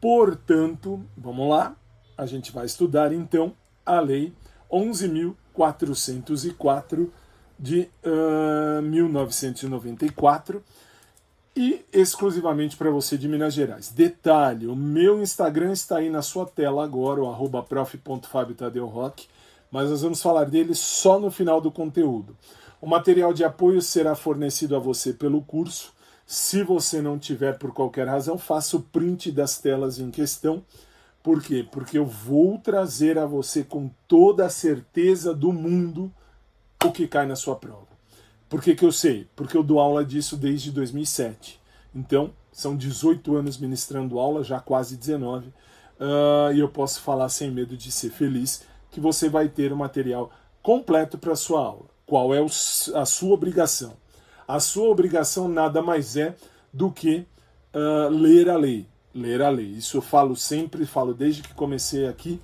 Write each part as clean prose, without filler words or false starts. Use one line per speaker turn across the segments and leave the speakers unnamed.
Portanto, vamos lá, a gente vai estudar então a Lei 11.404 de 1994 e exclusivamente para você de Minas Gerais. Detalhe, o meu Instagram está aí na sua tela agora, o @prof.fabio_tadeu_rock, mas nós vamos falar dele só no final do conteúdo. O material de apoio será fornecido a você pelo curso. Se você não tiver por qualquer razão, faça o print das telas em questão. Por quê? Porque eu vou trazer a você com toda a certeza do mundo o que cai na sua prova. Por que eu sei? Porque eu dou aula disso desde 2007. Então, são 18 anos ministrando aula, já quase 19. E eu posso falar sem medo de ser feliz que você vai ter o material completo para a sua aula. Qual é a sua obrigação? A sua obrigação nada mais é do que ler a lei. Ler a lei. Isso eu falo sempre, falo desde que comecei aqui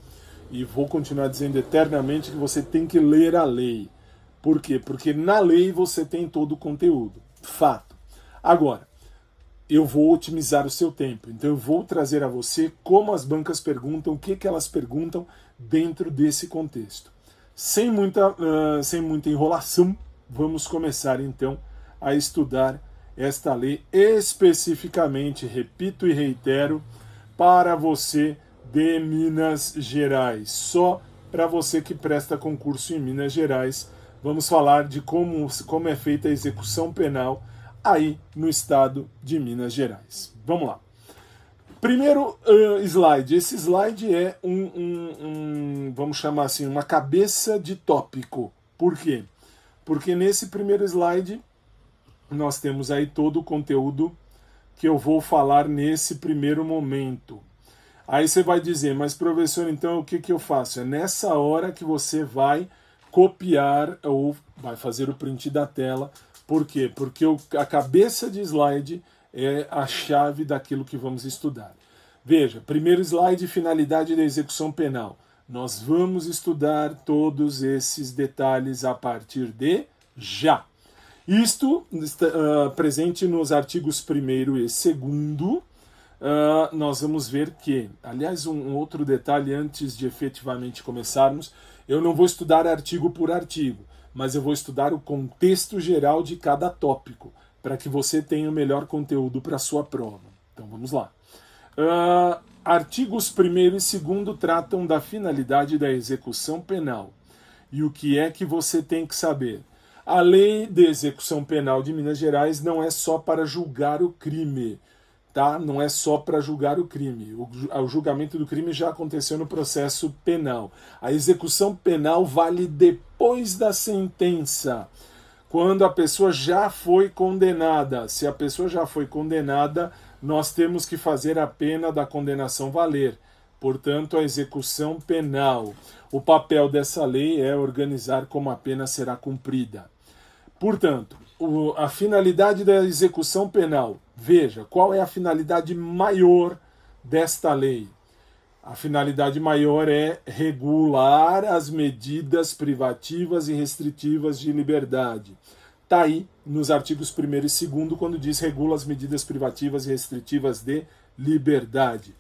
e vou continuar dizendo eternamente que você tem que ler a lei. Por quê? Porque na lei você tem todo o conteúdo. Fato. Agora, eu vou otimizar o seu tempo. Então eu vou trazer a você como as bancas perguntam, o que elas perguntam dentro desse contexto. Sem muita enrolação, vamos começar então a estudar esta lei especificamente, repito e reitero, para você de Minas Gerais. Só para você que presta concurso em Minas Gerais, vamos falar de como é feita a execução penal aí no estado de Minas Gerais. Vamos lá. Primeiro slide. Esse slide é vamos chamar assim, uma cabeça de tópico. Por quê? Porque nesse primeiro slide nós temos aí todo o conteúdo que eu vou falar nesse primeiro momento. Aí você vai dizer, mas professor, então o que eu faço? É nessa hora que você vai copiar ou vai fazer o print da tela. Por quê? Porque a cabeça de slide é a chave daquilo que vamos estudar. Veja, primeiro slide, finalidade da execução penal. Nós vamos estudar todos esses detalhes a partir de já. Isto presente nos artigos 1º e 2º, nós vamos ver que, aliás, um outro detalhe antes de efetivamente começarmos, eu não vou estudar artigo por artigo, mas eu vou estudar o contexto geral de cada tópico, para que você tenha o melhor conteúdo para a sua prova. Então vamos lá. Artigos 1º e 2º tratam da finalidade da execução penal. E o que é que você tem que saber? A Lei de Execução Penal de Minas Gerais não é só para julgar o crime, tá? Não é só para julgar o crime. O julgamento do crime já aconteceu no processo penal. A execução penal vale depois da sentença, quando a pessoa já foi condenada. Se a pessoa já foi condenada, nós temos que fazer a pena da condenação valer. Portanto, a execução penal. O papel dessa lei é organizar como a pena será cumprida. Portanto, a finalidade da execução penal. Veja, qual é a finalidade maior desta lei? A finalidade maior é regular as medidas privativas e restritivas de liberdade. Está aí nos artigos 1º e 2º, quando diz regula as medidas privativas e restritivas de liberdade.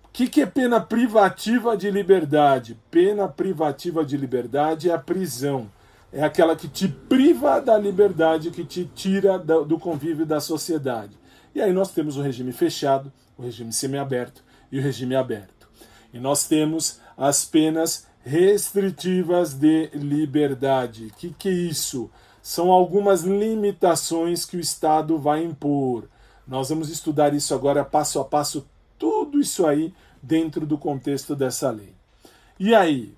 O que é pena privativa de liberdade? Pena privativa de liberdade é a prisão. É aquela que te priva da liberdade, que te tira do convívio da sociedade. E aí nós temos o regime fechado, o regime semiaberto e o regime aberto. E nós temos as penas restritivas de liberdade. O que é isso? São algumas limitações que o Estado vai impor. Nós vamos estudar isso agora passo a passo, tudo isso aí dentro do contexto dessa lei. E aí?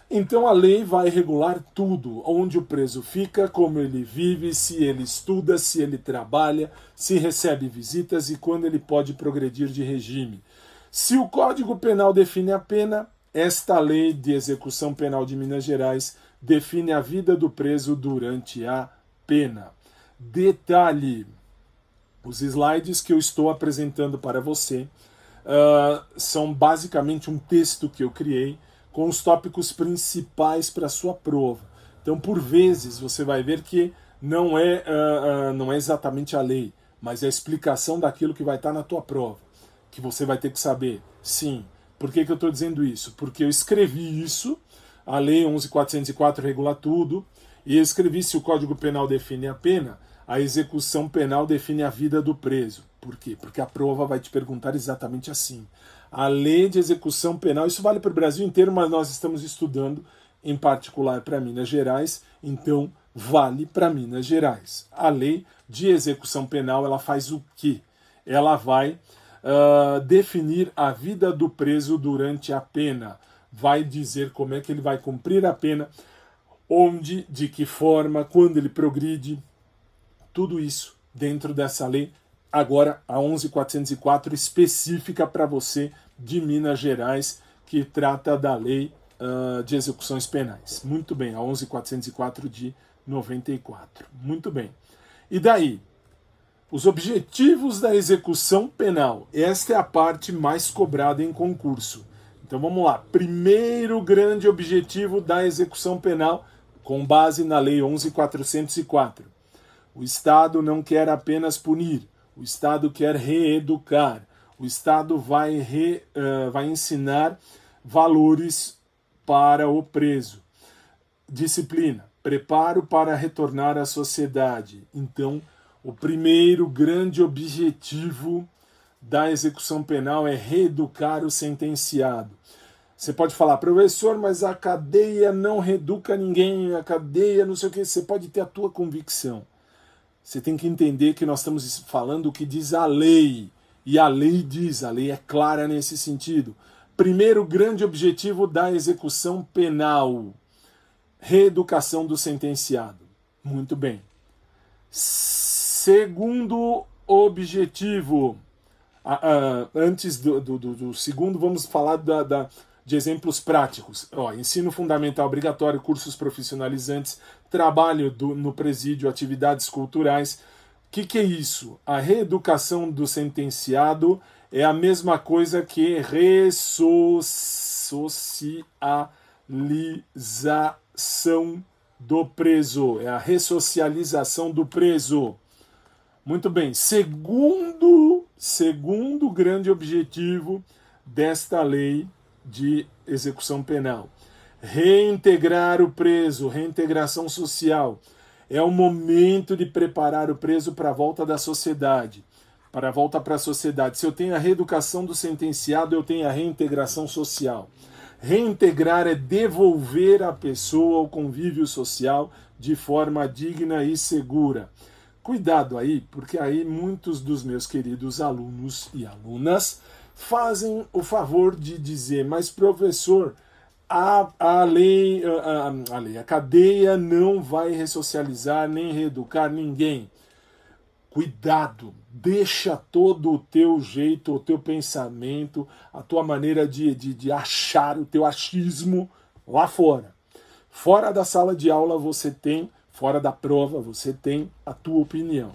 Então a lei vai regular tudo, onde o preso fica, como ele vive, se ele estuda, se ele trabalha, se recebe visitas e quando ele pode progredir de regime. Se o Código Penal define a pena, esta lei de execução penal de Minas Gerais define a vida do preso durante a pena. Detalhe, os slides que eu estou apresentando para você são basicamente um texto que eu criei com os tópicos principais para a sua prova. Então, por vezes, você vai ver que não é exatamente a lei, mas é a explicação daquilo que vai estar na tua prova. O que você vai ter que saber? Sim. Por que eu estou dizendo isso? Porque eu escrevi isso, a Lei 11.404 regula tudo, e eu escrevi: se o Código Penal define a pena, a execução penal define a vida do preso. Por quê? Porque a prova vai te perguntar exatamente assim. A lei de execução penal, isso vale para o Brasil inteiro, mas nós estamos estudando em particular para Minas Gerais, então vale para Minas Gerais. A lei de execução penal, ela faz o quê? Ela vai definir a vida do preso durante a pena, vai dizer como é que ele vai cumprir a pena, onde, de que forma, quando ele progride, tudo isso dentro dessa lei. Agora, a 11.404 específica para você de Minas Gerais, que trata da lei de execuções penais. Muito bem, a 11.404 de 94. Muito bem. E daí? Os objetivos da execução penal. Esta é a parte mais cobrada em concurso. Então vamos lá. Primeiro grande objetivo da execução penal, com base na lei 11.404. O Estado não quer apenas punir, o Estado quer reeducar. O Estado vai ensinar valores para o preso. Disciplina, preparo para retornar à sociedade. Então, o primeiro grande objetivo da execução penal é reeducar o sentenciado. Você pode falar: professor, mas a cadeia não reeduca ninguém, a cadeia não sei o que. Você pode ter a tua convicção. Você tem que entender que nós estamos falando o que diz a lei. E a lei diz, a lei é clara nesse sentido. Primeiro grande objetivo da execução penal: reeducação do sentenciado. Muito bem. Segundo objetivo, antes do segundo, vamos falar de exemplos práticos. Ensino fundamental obrigatório, cursos profissionalizantes, trabalho no presídio, atividades culturais. O que é isso? A reeducação do sentenciado é a mesma coisa que ressocialização do preso. É a ressocialização do preso. Muito bem. Segundo grande objetivo desta lei de execução penal: reintegrar o preso, reintegração social. É o momento de preparar o preso para a volta da sociedade, para a volta para a sociedade. Se eu tenho a reeducação do sentenciado, eu tenho a reintegração social. Reintegrar é devolver a pessoa ao convívio social de forma digna e segura. Cuidado aí, porque aí muitos dos meus queridos alunos e alunas fazem o favor de dizer: mas professor, a cadeia não vai ressocializar nem reeducar ninguém. Cuidado, deixa todo o teu jeito, o teu pensamento, a tua maneira de achar, o teu achismo lá fora. Fora da sala de aula você tem, fora da prova você tem a tua opinião.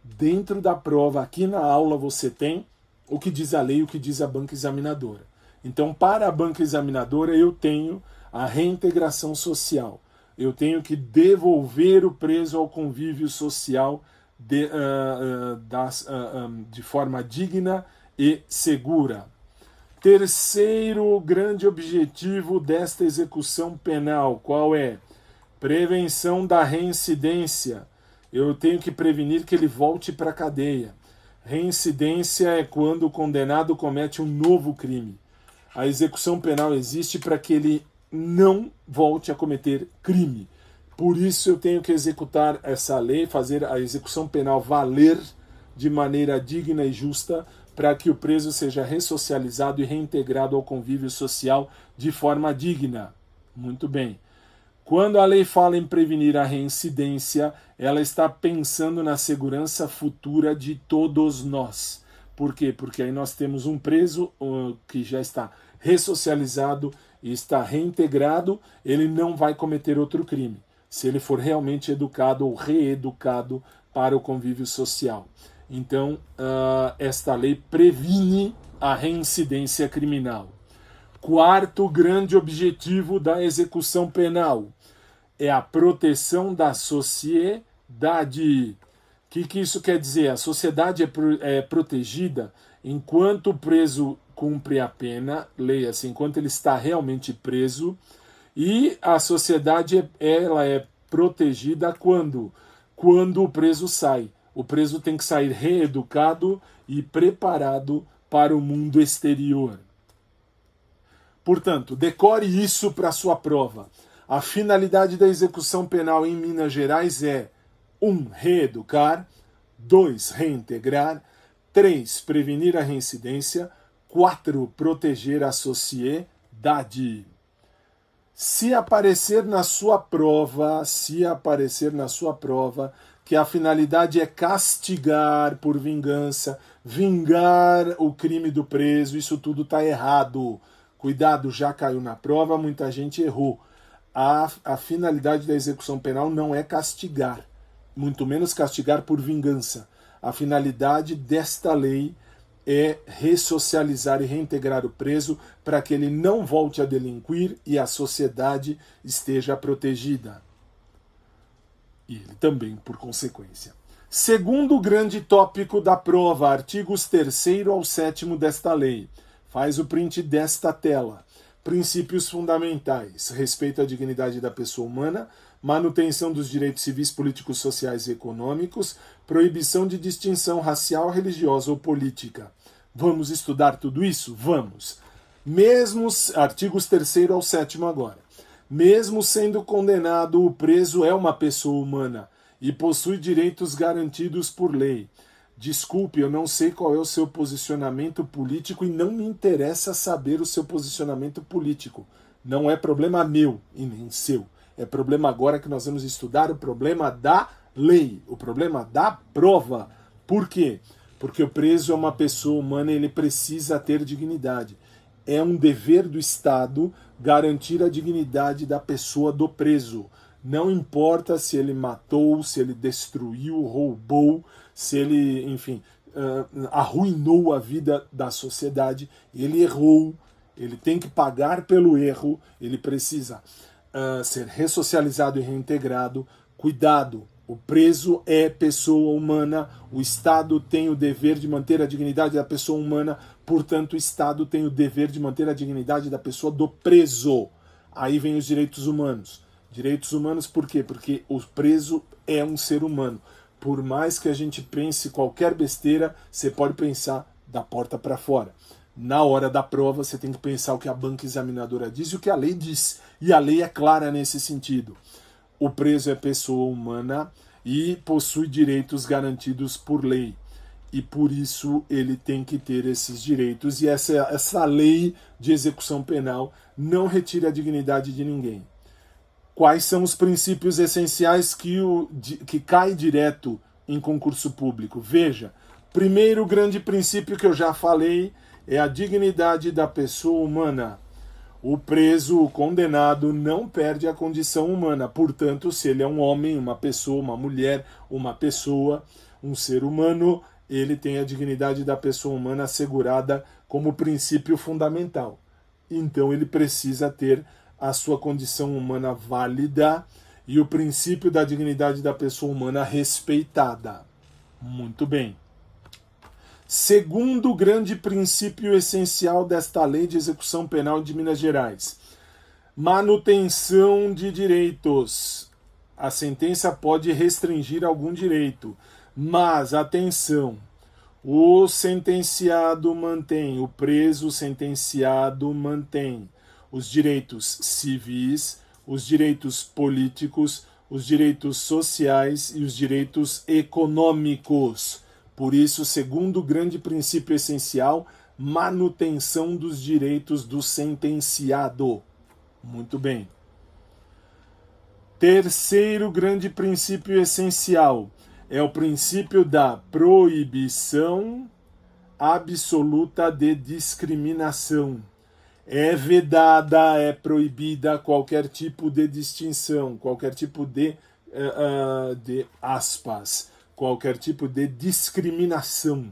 Dentro da prova, aqui na aula, você tem o que diz a lei, o que diz a banca examinadora. Então, para a banca examinadora, eu tenho a reintegração social. Eu tenho que devolver o preso ao convívio social de forma digna e segura. Terceiro grande objetivo desta execução penal, qual é? Prevenção da reincidência. Eu tenho que prevenir que ele volte para a cadeia. Reincidência é quando o condenado comete um novo crime. A execução penal existe para que ele não volte a cometer crime. Por isso eu tenho que executar essa lei, fazer a execução penal valer de maneira digna e justa, para que o preso seja ressocializado e reintegrado ao convívio social de forma digna. Muito bem. Quando a lei fala em prevenir a reincidência, ela está pensando na segurança futura de todos nós. Por quê? Porque aí nós temos um preso que já está ressocializado e está reintegrado, ele não vai cometer outro crime, se ele for realmente educado ou reeducado para o convívio social. Então, esta lei previne a reincidência criminal. Quarto grande objetivo da execução penal é a proteção da sociedade. O que isso quer dizer? A sociedade é protegida Enquanto o preso cumpre a pena, leia-se, enquanto ele está realmente preso, e a sociedade ela é protegida quando o preso sai. O preso tem que sair reeducado e preparado para o mundo exterior. Portanto, decore isso para sua prova. A finalidade da execução penal em Minas Gerais é 1. Reeducar, 2. Reintegrar, 3. Prevenir a reincidência, 4. Proteger a sociedade. Se aparecer na sua prova que a finalidade é castigar por vingança, vingar o crime do preso, isso tudo está errado. Cuidado, já caiu na prova, muita gente errou. A finalidade da execução penal não é castigar, muito menos castigar por vingança. A finalidade desta lei é ressocializar e reintegrar o preso para que ele não volte a delinquir e a sociedade esteja protegida. E ele também, por consequência. Segundo grande tópico da prova, artigos 3º ao 7º desta lei. Faz o print desta tela. Princípios fundamentais: respeito à dignidade da pessoa humana, manutenção dos direitos civis, políticos, sociais e econômicos, proibição de distinção racial, religiosa ou política. Vamos estudar tudo isso? Vamos. Artigos 3º ao 7º agora. Mesmo sendo condenado, o preso é uma pessoa humana e possui direitos garantidos por lei. Desculpe, eu não sei qual é o seu posicionamento político e não me interessa saber o seu posicionamento político. Não é problema meu e nem seu. É problema agora que nós vamos estudar o problema da lei, o problema da prova. Por quê? Porque o preso é uma pessoa humana e ele precisa ter dignidade. É um dever do Estado garantir a dignidade da pessoa do preso. Não importa se ele matou, se ele destruiu, roubou, se ele, enfim, arruinou a vida da sociedade. Ele errou, ele tem que pagar pelo erro, ele precisa ser ressocializado e reintegrado. Cuidado, o preso é pessoa humana, o Estado tem o dever de manter a dignidade da pessoa humana, portanto o Estado tem o dever de manter a dignidade da pessoa do preso. Aí vem os direitos humanos. Direitos humanos por quê? Porque o preso é um ser humano. Por mais que a gente pense qualquer besteira, você pode pensar da porta para fora. Na hora da prova, você tem que pensar o que a banca examinadora diz e o que a lei diz. E a lei é clara nesse sentido. O preso é pessoa humana e possui direitos garantidos por lei. E por isso ele tem que ter esses direitos. E essa lei de execução penal não retira a dignidade de ninguém. Quais são os princípios essenciais que cai direto em concurso público? Veja, primeiro grande princípio que eu já falei é a dignidade da pessoa humana. O preso, o condenado, não perde a condição humana. Portanto, se ele é um homem, uma pessoa, uma mulher, uma pessoa, um ser humano, ele tem a dignidade da pessoa humana assegurada como princípio fundamental. Então ele precisa ter a sua condição humana válida e o princípio da dignidade da pessoa humana respeitada. Muito bem. Segundo grande princípio essencial desta lei de execução penal de Minas Gerais: manutenção de direitos. A sentença pode restringir algum direito, mas, atenção, o sentenciado mantém, o preso sentenciado mantém os direitos civis, os direitos políticos, os direitos sociais e os direitos econômicos. Por isso, segundo grande princípio essencial, manutenção dos direitos do sentenciado. Muito bem. Terceiro grande princípio essencial é o princípio da proibição absoluta de discriminação. É vedada, é proibida qualquer tipo de distinção, qualquer tipo de aspas, qualquer tipo de discriminação,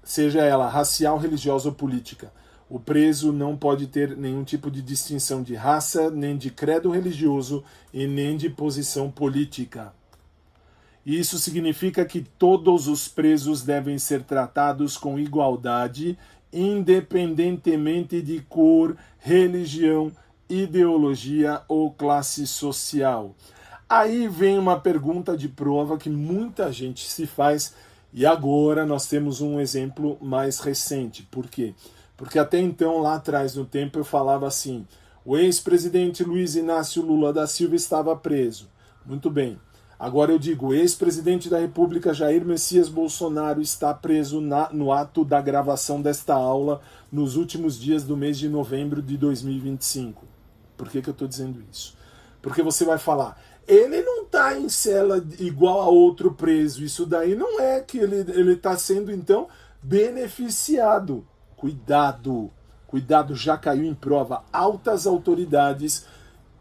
seja ela racial, religiosa ou política. O preso não pode ter nenhum tipo de distinção de raça, nem de credo religioso e nem de posição política. E isso significa que todos os presos devem ser tratados com igualdade, independentemente de cor, religião, ideologia ou classe social. Aí vem uma pergunta de prova que muita gente se faz, e agora nós temos um exemplo mais recente. Por quê? Porque até então, lá atrás no tempo, eu falava assim: o ex-presidente Luiz Inácio Lula da Silva estava preso. Muito bem. Agora eu digo, o ex-presidente da República Jair Messias Bolsonaro está preso no ato da gravação desta aula nos últimos dias do mês de novembro de 2025. Por que eu estou dizendo isso? Porque você vai falar, ele não está em cela igual a outro preso, isso daí não é que ele está sendo, então, beneficiado. Cuidado, cuidado, já caiu em prova. Altas autoridades,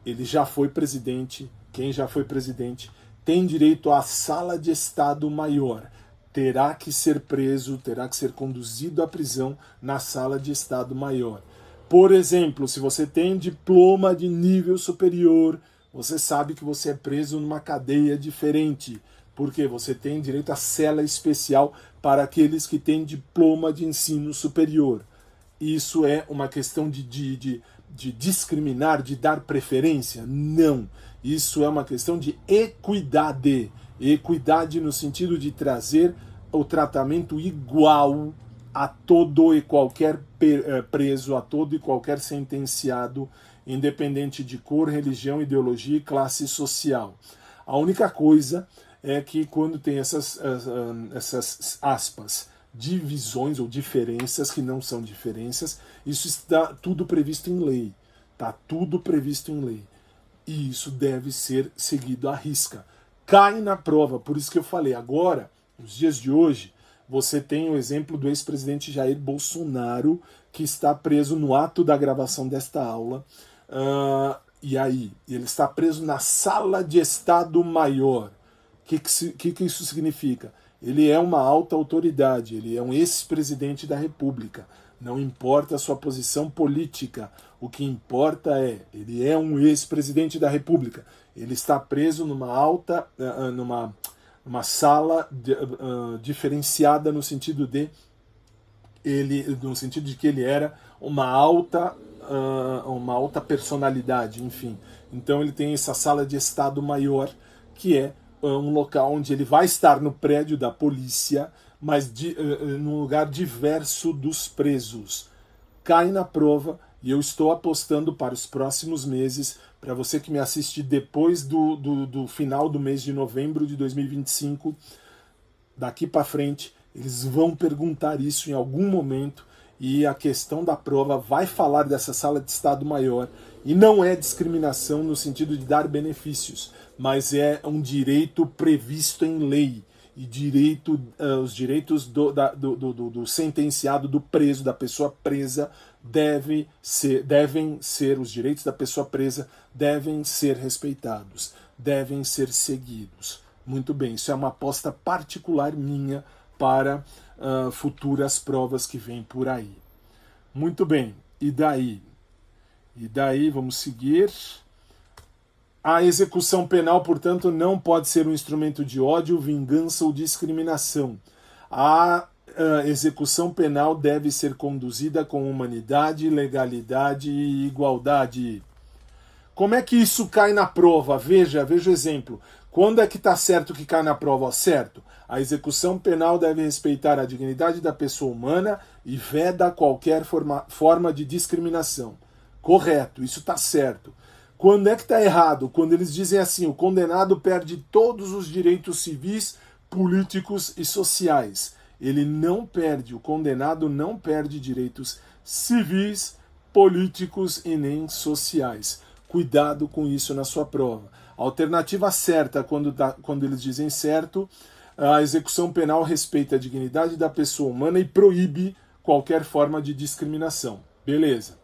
ele já foi presidente, quem já foi presidente tem direito à sala de Estado Maior. Terá que ser preso, terá que ser conduzido à prisão na sala de Estado Maior. Por exemplo, se você tem diploma de nível superior, você sabe que você é preso numa cadeia diferente, porque você tem direito à cela especial para aqueles que têm diploma de ensino superior. Isso é uma questão de discriminar, de dar preferência? Não. Isso é uma questão de equidade. Equidade no sentido de trazer o tratamento igual a todo e qualquer preso, a todo e qualquer sentenciado, independente de cor, religião, ideologia e classe social. A única coisa é que quando tem essas aspas, divisões ou diferenças que não são diferenças, isso está tudo previsto em lei. Está tudo previsto em lei. E isso deve ser seguido à risca. Cai na prova, por isso que eu falei, agora, nos dias de hoje, você tem o exemplo do ex-presidente Jair Bolsonaro, que está preso no ato da gravação desta aula. E aí, ele está preso na sala de Estado Maior. O que isso significa? Ele é uma alta autoridade, ele é um ex-presidente da República. Não importa a sua posição política, o que importa ele é um ex-presidente da República. Ele está preso numa sala diferenciada no sentido de que ele era uma alta personalidade, enfim. Então ele tem essa sala de Estado Maior, que é um local onde ele vai estar no prédio da polícia, mas num lugar diverso dos presos. Cai na prova e eu estou apostando para os próximos meses, para você que me assiste depois do final do mês de novembro de 2025, daqui para frente, eles vão perguntar isso em algum momento e a questão da prova vai falar dessa sala de Estado Maior. E não é discriminação no sentido de dar benefícios, mas é um direito previsto em lei. E os direitos do sentenciado, do preso, da pessoa presa, os direitos da pessoa presa devem ser respeitados, devem ser seguidos. Muito bem, isso é uma aposta particular minha para futuras provas que vêm por aí. Muito bem, e daí? E daí, vamos seguir. A execução penal, portanto, não pode ser um instrumento de ódio, vingança ou discriminação. A execução penal deve ser conduzida com humanidade, legalidade e igualdade. Como é que isso cai na prova? Veja o exemplo. Quando é que está certo que cai na prova? Certo. A execução penal deve respeitar a dignidade da pessoa humana e veda qualquer forma de discriminação. Correto, isso está certo. Quando é que está errado? Quando eles dizem assim, o condenado perde todos os direitos civis, políticos e sociais. O condenado não perde direitos civis, políticos e nem sociais. Cuidado com isso na sua prova. A alternativa certa, quando eles dizem certo, a execução penal respeita a dignidade da pessoa humana e proíbe qualquer forma de discriminação. Beleza.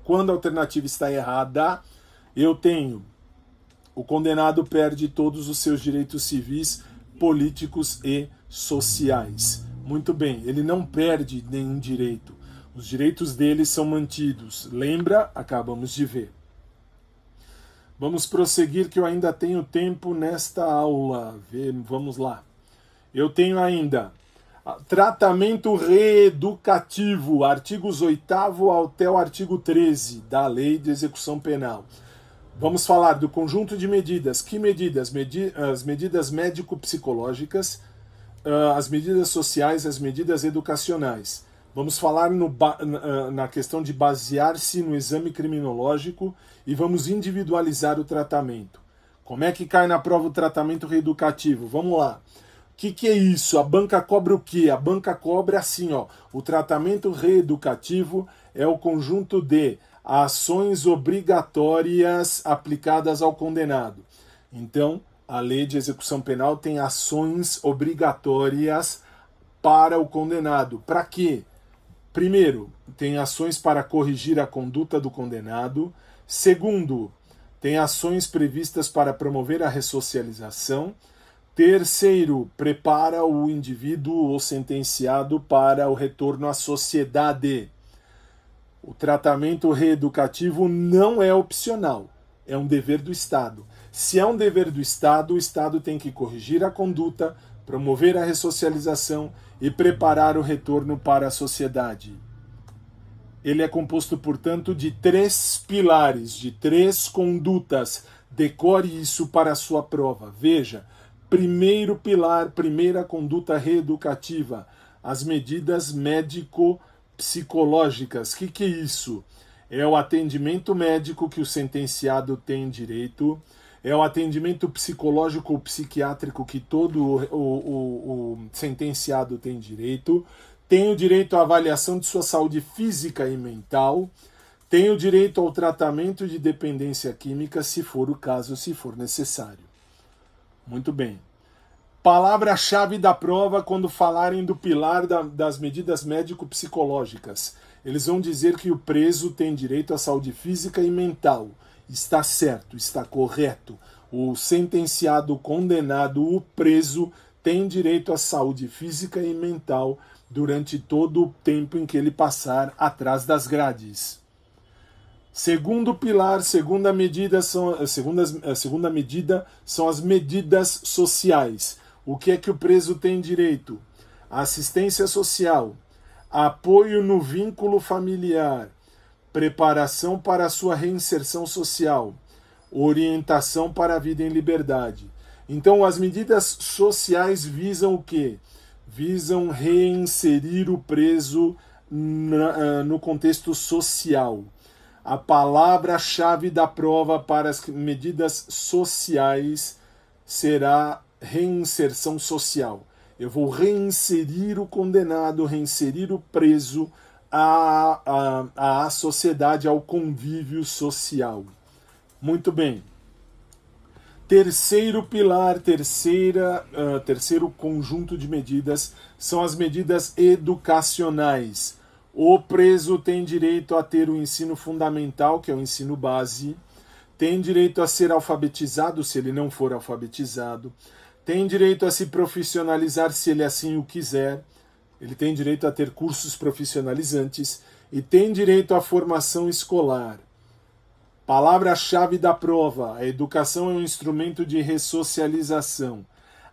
Quando a alternativa está errada, eu tenho o condenado perde todos os seus direitos civis, políticos e sociais. Muito bem, ele não perde nenhum direito. Os direitos dele são mantidos. Lembra? Acabamos de ver. Vamos prosseguir que eu ainda tenho tempo nesta aula. Vamos lá. Eu tenho ainda tratamento reeducativo, artigos 8º até o artigo 13 da Lei de Execução Penal. Vamos falar do conjunto de medidas. Que medidas? As medidas médico-psicológicas, as medidas sociais, as medidas educacionais. Vamos falar na questão de basear-se no exame criminológico e vamos individualizar o tratamento. Como é que cai na prova o tratamento reeducativo? Vamos lá. O que é isso? A banca cobra o quê? A banca cobra assim, ó. O tratamento reeducativo é o conjunto de ações obrigatórias aplicadas ao condenado. Então, a Lei de Execução Penal tem ações obrigatórias para o condenado. Para quê? Primeiro, tem ações para corrigir a conduta do condenado. Segundo, tem ações previstas para promover a ressocialização. Terceiro, prepara o indivíduo ou sentenciado para o retorno à sociedade. O tratamento reeducativo não é opcional, é um dever do Estado. Se é um dever do Estado, o Estado tem que corrigir a conduta, promover a ressocialização e preparar o retorno para a sociedade. Ele é composto, portanto, de 3 pilares, de 3 condutas. Decore isso para a sua prova. Veja, primeiro pilar, primeira conduta reeducativa, as medidas médico-psicológicas. O que é isso? É o atendimento médico que o sentenciado tem direito, é o atendimento psicológico ou psiquiátrico que todo o sentenciado tem direito, tem o direito à avaliação de sua saúde física e mental, tem o direito ao tratamento de dependência química, se for o caso, se for necessário. Muito bem. Palavra-chave da prova quando falarem do pilar das medidas médico-psicológicas. Eles vão dizer que o preso tem direito à saúde física e mental. Está certo, está correto. O sentenciado, o condenado, o preso tem direito à saúde física e mental durante todo o tempo em que ele passar atrás das grades. Segundo pilar, segunda medida são as medidas sociais. O que é que o preso tem direito? Assistência social, apoio no vínculo familiar, preparação para a sua reinserção social, orientação para a vida em liberdade. Então, as medidas sociais visam o quê? Visam reinserir o preso no contexto social. A palavra-chave da prova para as medidas sociais será reinserção social. Eu vou reinserir o condenado, reinserir o preso à sociedade, ao convívio social. Muito bem. Terceiro pilar, terceiro conjunto de medidas são as medidas educacionais. O preso tem direito a ter o ensino fundamental, que é o ensino base, tem direito a ser alfabetizado se ele não for alfabetizado, tem direito a se profissionalizar se ele assim o quiser, ele tem direito a ter cursos profissionalizantes e tem direito à formação escolar. Palavra-chave da prova: a educação é um instrumento de ressocialização.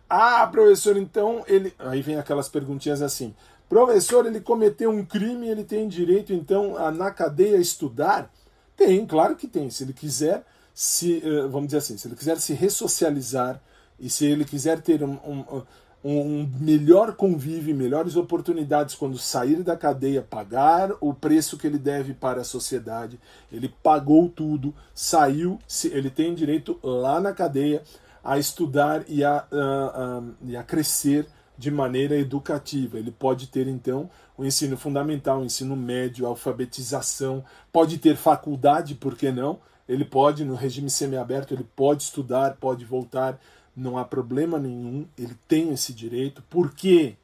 Ah, professor, então ele... Aí vem aquelas perguntinhas assim: professor, ele cometeu um crime, ele tem direito então a na cadeia estudar? Tem, claro que tem. Se ele quiser vamos dizer assim, se ele quiser se ressocializar e se ele quiser ter um melhor convívio, melhores oportunidades quando sair da cadeia, pagar o preço que ele deve para a sociedade, ele pagou tudo, saiu, ele tem direito lá na cadeia a estudar e a crescer de maneira educativa. Ele pode ter, então, o ensino fundamental, o ensino médio, a alfabetização, pode ter faculdade, por que não? Ele pode, no regime semiaberto, ele pode estudar, pode voltar, não há problema nenhum, ele tem esse direito, porque,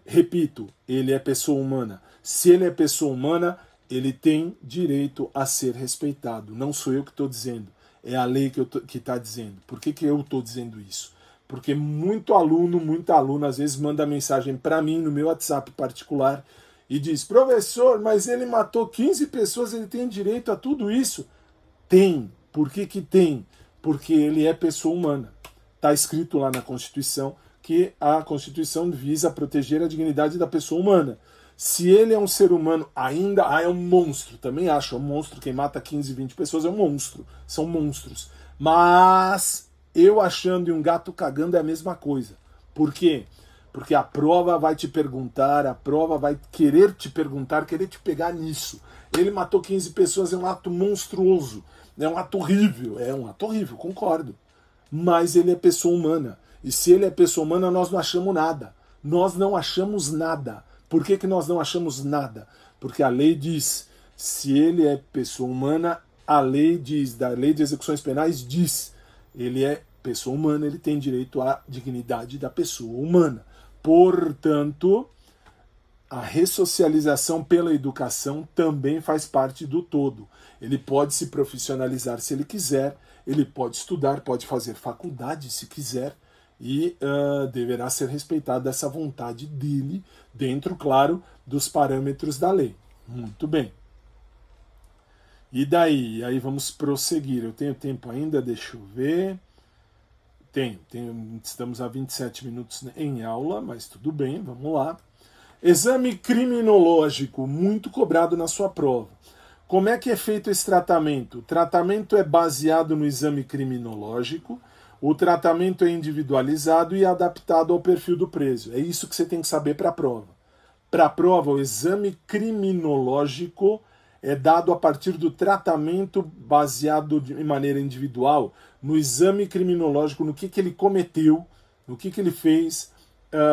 repito, ele é pessoa humana. Se ele é pessoa humana, ele tem direito a ser respeitado. Não sou eu que estou dizendo, é a lei que está dizendo. Por que eu estou dizendo isso? Porque muita aluna às vezes manda mensagem para mim no meu WhatsApp particular e diz: professor, mas ele matou 15 pessoas, ele tem direito a tudo isso? Tem, Por que que tem? Porque ele é pessoa humana. Está escrito lá na Constituição que a Constituição visa proteger a dignidade da pessoa humana. Se ele é um ser humano ainda, é um monstro. Também acho, é um monstro. Quem mata 15, 20 pessoas é um monstro. São monstros. Mas eu achando e um gato cagando é a mesma coisa. Por quê? Porque a prova vai te perguntar, a prova vai querer te perguntar, querer te pegar nisso. Ele matou 15 pessoas, é um ato monstruoso. É um ato horrível, concordo. Mas ele é pessoa humana. E se ele é pessoa humana, nós não achamos nada. Nós não achamos nada. Por que que nós não achamos nada? Porque a lei diz, se ele é pessoa humana, a lei diz, da lei de execuções penais diz, ele é pessoa humana, ele tem direito à dignidade da pessoa humana. Portanto, a ressocialização pela educação também faz parte do todo. Ele pode se profissionalizar se ele quiser, ele pode estudar, pode fazer faculdade se quiser, e deverá ser respeitada essa vontade dele, dentro, claro, dos parâmetros da lei. Muito bem. E daí? Aí vamos prosseguir. Eu tenho tempo ainda? Deixa eu ver. Tenho. Estamos a 27 minutos em aula, mas tudo bem, vamos lá. Exame criminológico, muito cobrado na sua prova. Como é que é feito esse tratamento? O tratamento é baseado no exame criminológico, o tratamento é individualizado e adaptado ao perfil do preso. É isso que você tem que saber para a prova. Para a prova, o exame criminológico é dado a partir do tratamento baseado de maneira individual no exame criminológico, no que ele cometeu, no que ele fez.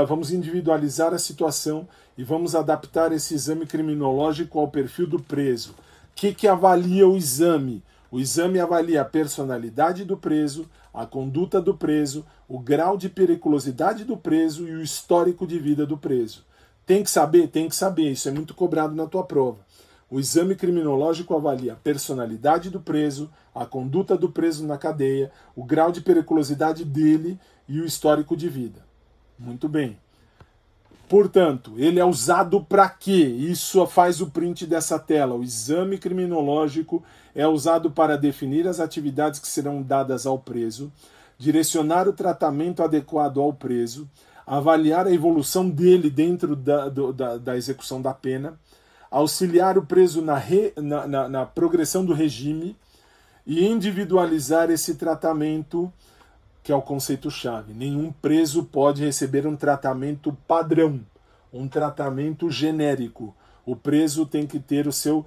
Vamos individualizar a situação e vamos adaptar esse exame criminológico ao perfil do preso. O que avalia o exame? O exame avalia a personalidade do preso, a conduta do preso, o grau de periculosidade do preso e o histórico de vida do preso. Tem que saber? Tem que saber. Isso é muito cobrado na tua prova. O exame criminológico avalia a personalidade do preso, a conduta do preso na cadeia, o grau de periculosidade dele e o histórico de vida. Muito bem. Portanto, ele é usado para quê? Isso faz o print dessa tela. O exame criminológico é usado para definir as atividades que serão dadas ao preso, direcionar o tratamento adequado ao preso, avaliar a evolução dele dentro da execução da pena, auxiliar o preso na progressão do regime e individualizar esse tratamento, que é o conceito-chave. Nenhum preso pode receber um tratamento padrão, um tratamento genérico. O preso tem que ter o seu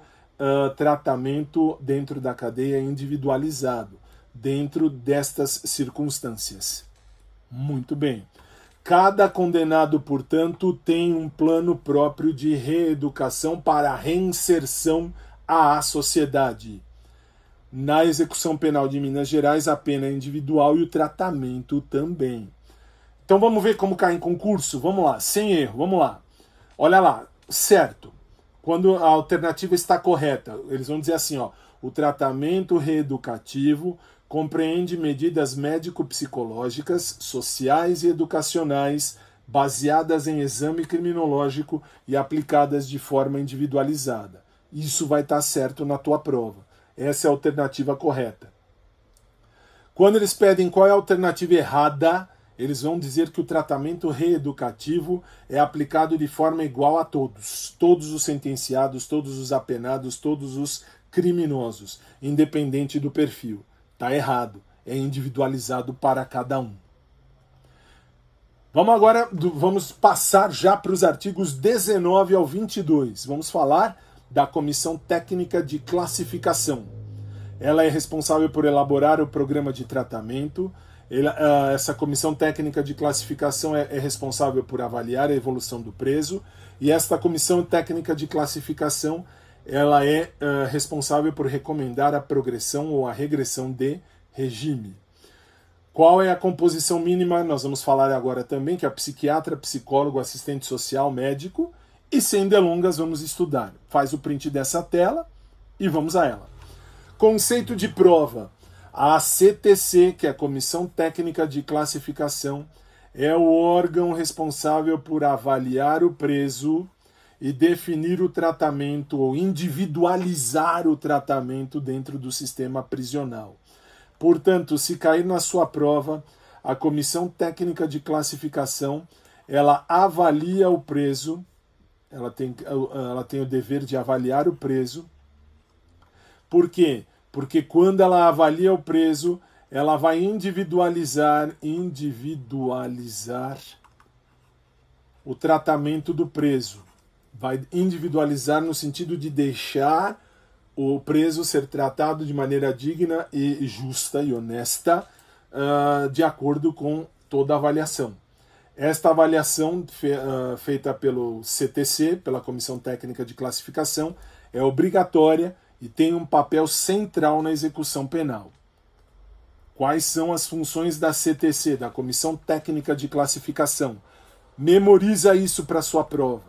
tratamento dentro da cadeia individualizado, dentro destas circunstâncias. Muito bem. Cada condenado, portanto, tem um plano próprio de reeducação para a reinserção à sociedade. Na execução penal de Minas Gerais, a pena é individual e o tratamento também. Então vamos ver como cai em concurso? Vamos lá, sem erro, vamos lá. Olha lá, certo. Quando a alternativa está correta, eles vão dizer assim, ó, o tratamento reeducativo compreende medidas médico-psicológicas, sociais e educacionais baseadas em exame criminológico e aplicadas de forma individualizada. Isso vai estar certo na tua prova. Essa é a alternativa correta. Quando eles pedem qual é a alternativa errada, eles vão dizer que o tratamento reeducativo é aplicado de forma igual a todos. Todos os sentenciados, todos os apenados, todos os criminosos, independente do perfil. Está errado. É individualizado para cada um. Vamos passar já para os artigos 19 ao 22. Vamos falar da Comissão Técnica de Classificação. Ela é responsável por elaborar o programa de tratamento. Essa Comissão Técnica de Classificação é responsável por avaliar a evolução do preso. E esta Comissão Técnica de Classificação ela é responsável por recomendar a progressão ou a regressão de regime. Qual é a composição mínima? Nós vamos falar agora também, que é psiquiatra, psicólogo, assistente social, médico. E sem delongas, vamos estudar. Faz o print dessa tela e vamos a ela. Conceito de prova. A CTC, que é a Comissão Técnica de Classificação, é o órgão responsável por avaliar o preso e definir o tratamento ou individualizar o tratamento dentro do sistema prisional. Portanto, se cair na sua prova, a comissão técnica de classificação, ela avalia o preso, ela tem o dever de avaliar o preso. Por quê? Porque quando ela avalia o preso, ela vai individualizar o tratamento do preso. Vai individualizar no sentido de deixar o preso ser tratado de maneira digna e justa e honesta, de acordo com toda a avaliação. Esta avaliação feita pelo CTC, pela Comissão Técnica de Classificação, é obrigatória e tem um papel central na execução penal. Quais são as funções da CTC, da Comissão Técnica de Classificação? Memoriza isso para sua prova.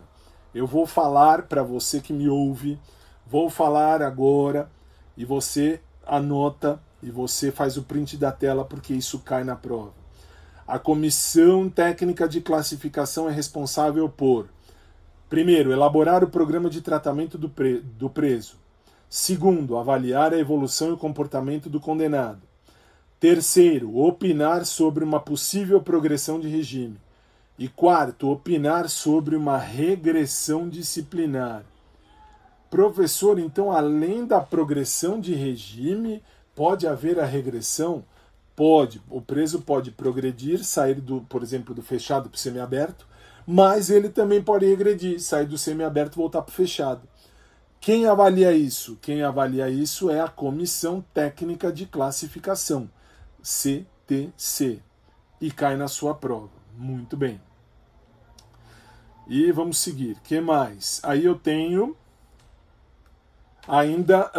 Eu vou falar para você que me ouve, vou falar agora e você anota e você faz o print da tela porque isso cai na prova. A Comissão Técnica de Classificação é responsável por, primeiro, elaborar o programa de tratamento do preso. Segundo, avaliar a evolução e o comportamento do condenado. Terceiro, opinar sobre uma possível progressão de regime. E quarto, opinar sobre uma regressão disciplinar. Professor, então, além da progressão de regime, pode haver a regressão? Pode. O preso pode progredir, sair, por exemplo, do fechado para o semiaberto, mas ele também pode regredir, sair do semiaberto e voltar para o fechado. Quem avalia isso? Quem avalia isso é a Comissão Técnica de Classificação, CTC, e cai na sua prova. Muito bem. E vamos seguir. O que mais? Aí eu tenho ainda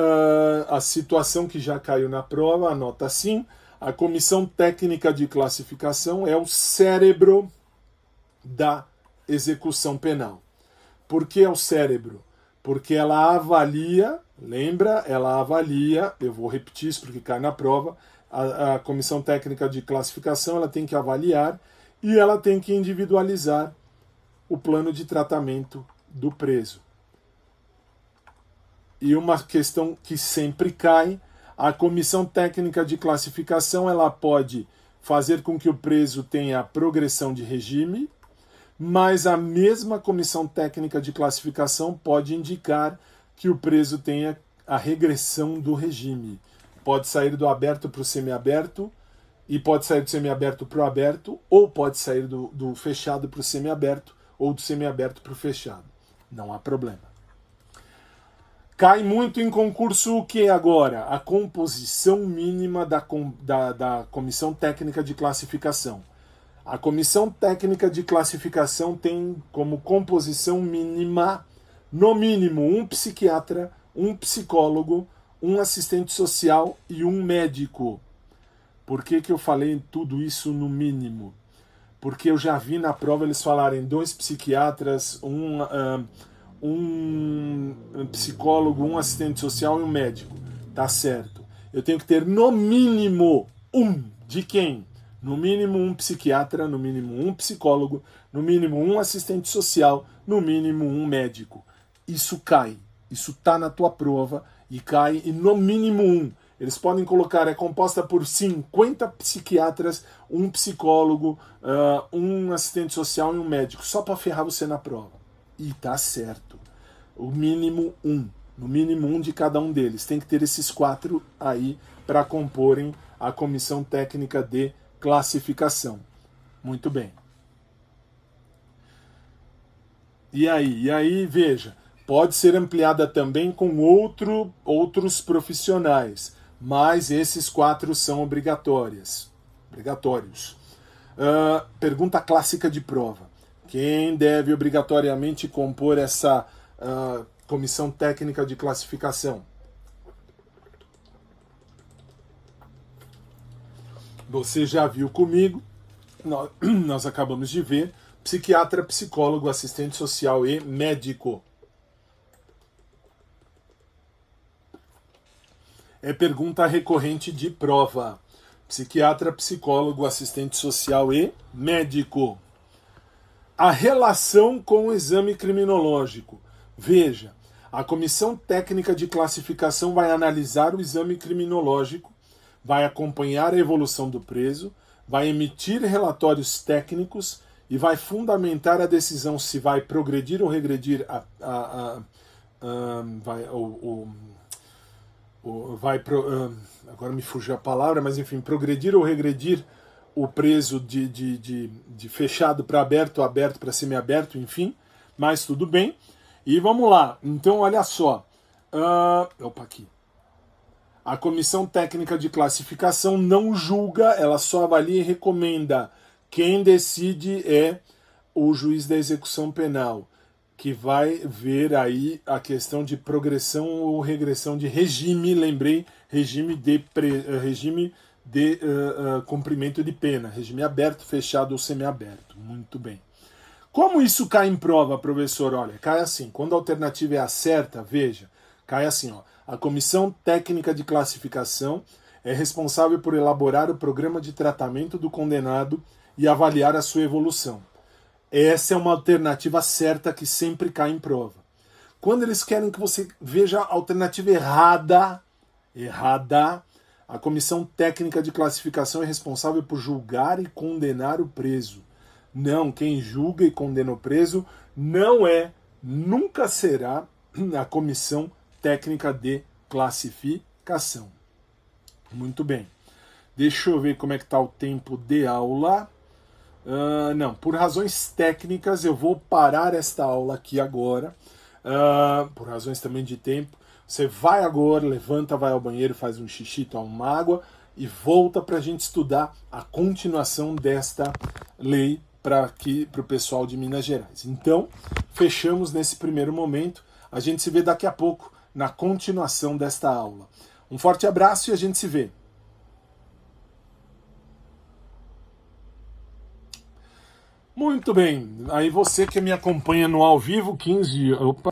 a situação que já caiu na prova, anota assim, a Comissão Técnica de Classificação é o cérebro da execução penal. Por que é o cérebro? Porque ela avalia, lembra? Ela avalia, eu vou repetir isso porque cai na prova, a Comissão Técnica de Classificação ela tem que avaliar e ela tem que individualizar o plano de tratamento do preso. E uma questão que sempre cai, a Comissão Técnica de Classificação ela pode fazer com que o preso tenha progressão de regime, mas a mesma Comissão Técnica de Classificação pode indicar que o preso tenha a regressão do regime. Pode sair do aberto para o semiaberto, e pode sair do semiaberto para o aberto, ou pode sair do fechado para o semiaberto, ou do semiaberto para o fechado. Não há problema. Cai muito em concurso o que agora? A composição mínima da Comissão Técnica de Classificação. A Comissão Técnica de Classificação tem como composição mínima, no mínimo, um psiquiatra, um psicólogo, um assistente social e um médico. Por que eu falei tudo isso no mínimo? Porque eu já vi na prova eles falarem 2 psiquiatras, um psicólogo, um assistente social e um médico. Tá certo. Eu tenho que ter no mínimo um. De quem? No mínimo um psiquiatra, no mínimo um psicólogo, no mínimo um assistente social, no mínimo um médico. Isso cai. Isso tá na tua prova e cai e no mínimo um. Eles podem colocar, é composta por 50 psiquiatras, um psicólogo, um assistente social e um médico, só para ferrar você na prova. E tá certo. O mínimo um. No mínimo um de cada um deles. Tem que ter esses 4 aí para comporem a Comissão Técnica de Classificação. Muito bem. E aí, veja, pode ser ampliada também com outros profissionais, mas esses 4 são obrigatórios. Pergunta clássica de prova. Quem deve obrigatoriamente compor essa Comissão Técnica de Classificação? Você já viu comigo, nós acabamos de ver, psiquiatra, psicólogo, assistente social e médico. É pergunta recorrente de prova. Psiquiatra, psicólogo, assistente social e médico. A relação com o exame criminológico. Veja, a Comissão Técnica de Classificação vai analisar o exame criminológico vai acompanhar a evolução do preço, vai emitir relatórios técnicos e vai fundamentar a decisão se vai progredir ou regredir agora me fugiu a palavra, mas enfim, progredir ou regredir o preço de fechado para aberto, aberto para semiaberto, enfim, mas tudo bem. E vamos lá, então olha só, opa, aqui. A Comissão Técnica de Classificação não julga, ela só avalia e recomenda. Quem decide é o juiz da execução penal, que vai ver aí a questão de progressão ou regressão de regime, lembrei, regime de cumprimento de pena, regime aberto, fechado ou semiaberto. Muito bem. Como isso cai em prova, professor? Olha, cai assim, quando a alternativa é a certa, veja, cai assim, ó. A Comissão Técnica de Classificação é responsável por elaborar o programa de tratamento do condenado e avaliar a sua evolução. Essa é uma alternativa certa que sempre cai em prova. Quando eles querem que você veja a alternativa errada, a Comissão Técnica de Classificação é responsável por julgar e condenar o preso. Não, quem julga e condena o preso não é, nunca será a Comissão Técnica de Classificação. Muito bem. Deixa eu ver como é que está o tempo de aula. Não, por razões técnicas eu vou parar esta aula aqui agora. Por razões também de tempo. Você vai agora, levanta, vai ao banheiro, faz um xixi, toma uma água e volta para a gente estudar a continuação desta lei para o pessoal de Minas Gerais. Então, fechamos nesse primeiro momento. A gente se vê daqui a pouco na continuação desta aula. Um forte abraço e a gente se vê. Muito bem. Aí você que me acompanha no ao vivo, 15... Opa.